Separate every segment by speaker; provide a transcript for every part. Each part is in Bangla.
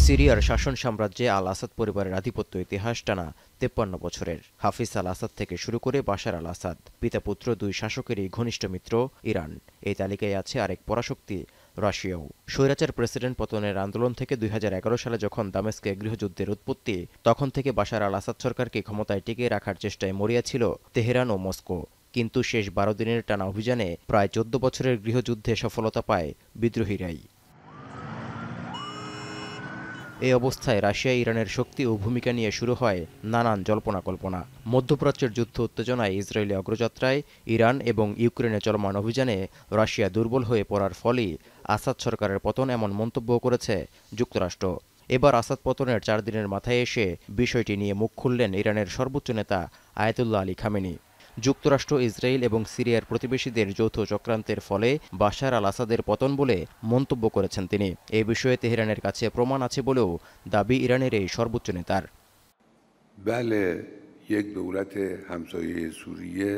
Speaker 1: সিরিয়ার শাসন সাম্রাজ্যে আল আসাদ পরিবারের আধিপত্য ইতিহাস টানা ৫৩ বছরের। হাফিজ আল আসাদ থেকে শুরু করে বাশার আল আসাদ, পিতা পুত্র দুই শাসকেরই ঘনিষ্ঠ মিত্র ইরান। এই তালিকায় আছে আরেক পরাশক্তি রাশিয়াও। স্বৈরাচার প্রেসিডেন্ট পতনের আন্দোলন থেকে ২০১১ সালে যখন দামেস্কে গৃহযুদ্ধের উৎপত্তি, তখন থেকে বাশার আল আসাদ সরকারকে ক্ষমতায় টিকিয়ে রাখার চেষ্টায় মরিয়া ছিল তেহরান ও মস্কো। কিন্তু শেষ ১২ দিনের টানা অভিযানে প্রায় ১৪ বছরের গৃহযুদ্ধে সফলতা পায় বিদ্রোহীরাই। এই অবস্থায় রাশিয়া ইরানের শক্তি ও ভূমিকা নিয়ে শুরু হয় নানান জল্পনা কল্পনা। মধ্যপ্রাচ্যের যুদ্ধ উত্তেজনায় ইসরায়েলি অগ্রযাত্রায়, ইরান এবং ইউক্রেনে চলমান অভিযানে রাশিয়া দুর্বল হয়ে পড়ার ফলেই আসাদ সরকারের পতন, এমন মন্তব্য করেছে যুক্তরাষ্ট্র। এবার আসাদ পতনের ৪ দিনের মাথায় এসে বিষয়টি নিয়ে মুখ খুললেন ইরানের সর্বোচ্চ নেতা আয়াতুল্লাহ আলী খামেনি। যুক্তরাষ্ট্র, ইসরায়েল এবং সিরিয়ার প্রতিবেশীদের যৌথ চক্রান্তের ফলে বাশার আল আসাদের পতন বলে মন্তব্য করেছেন তিনি। এ বিষয়ে তেহরানের কাছে প্রমাণ আছে বলেও দাবি ইরানের এই সর্বোচ্চ নেতার।
Speaker 2: بله یک دولت همسایه سوریه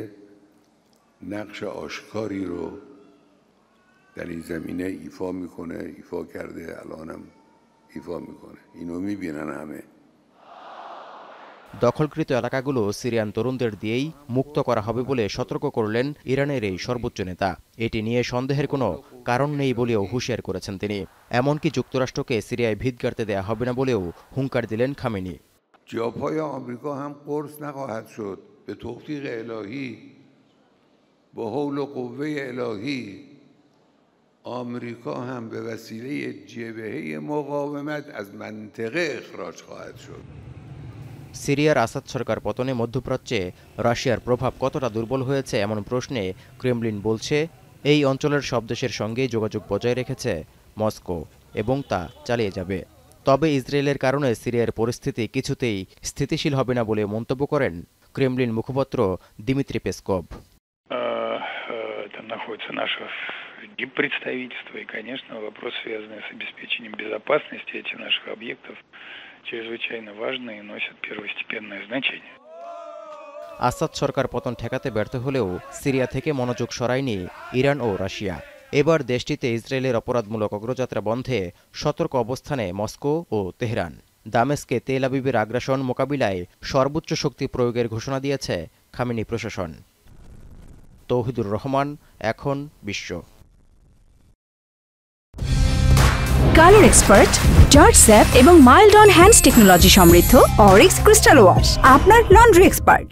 Speaker 2: نقش آشکاری رو در این زمینه ایفا کرده، الانم ایفا میکنه. اینو میبینن همه।
Speaker 1: দখলকৃত এলাকাগুলো সিরিয়ান তরুণদের দিয়েই মুক্ত করা হবে বলে সতর্ক করলেন ইরানের এই সর্বোচ্চ নেতা। এটি নিয়ে সন্দেহের কোনো কারণ নেই বলেও হুঁশিয়ার করেছেন তিনি। এমনকি যুক্তরাষ্ট্রকে সিরিয়ায় ভিত গাড়তে দেয়া হবে না বলেও হুঙ্কার দিলেন খামেনি।
Speaker 2: جاپای آمریکا هم قرص نخواهد شد به توفیق الهی، با حول و قوه الهی. آمریکا هم به وسیله جبهه مقاومت از منطقه اخراج خواهد شد।
Speaker 1: সিরিয়ার আসাদ সরকার পতনে মধ্যপ্রাচ্যে রাশিয়ার প্রভাব কতটা দুর্বল হয়েছে এমন প্রশ্নে ক্রেমলিন বলছে, এই অঞ্চলের সব দেশের সঙ্গেই যোগাযোগ বজায় রেখেছে মস্কো এবং তা চালিয়ে যাবে। তবে ইসরায়েলের কারণে সিরিয়ার পরিস্থিতি কিছুতেই স্থিতিশীল হবে না বলে মন্তব্য করেন ক্রেমলিন মুখপাত্র দিমিত্রি পেসকভ।
Speaker 3: Представительство и, конечно, вопрос, связанный с обеспечением безопасности этих наших объектов, чрезвычайно важны и носят первостепенное значение।
Speaker 1: আসাদ সরকার পতন ঠেকাতে ব্যর্থ হলেও সিরিয়া থেকে মনোযোগ সরায়নি ইরান ও রাশিয়া। এবার দেশটিতে ইসরায়েলের অপরাধমূলক অগ্রযাত্রা বন্ধে সতর্ক অবস্থানে মস্কো ও তেহরান। দামেস্কে তেল আবিবের আগ্রাসন মোকাবিলায় সর্বোচ্চ শক্তি প্রয়োগের ঘোষণা দিয়েছে খামেনি প্রশাসন। তৌহিদুর রহমান, এখন বিশ্ব।
Speaker 4: কালার এক্সপার্ট, জর্জ স্যাপ এবং মাইল্ড অন হ্যান্ডস টেকনোলজি সমৃদ্ধ অরিক্স ক্রিস্টাল ওয়াশ আপনার লন্ড্রি এক্সপার্ট।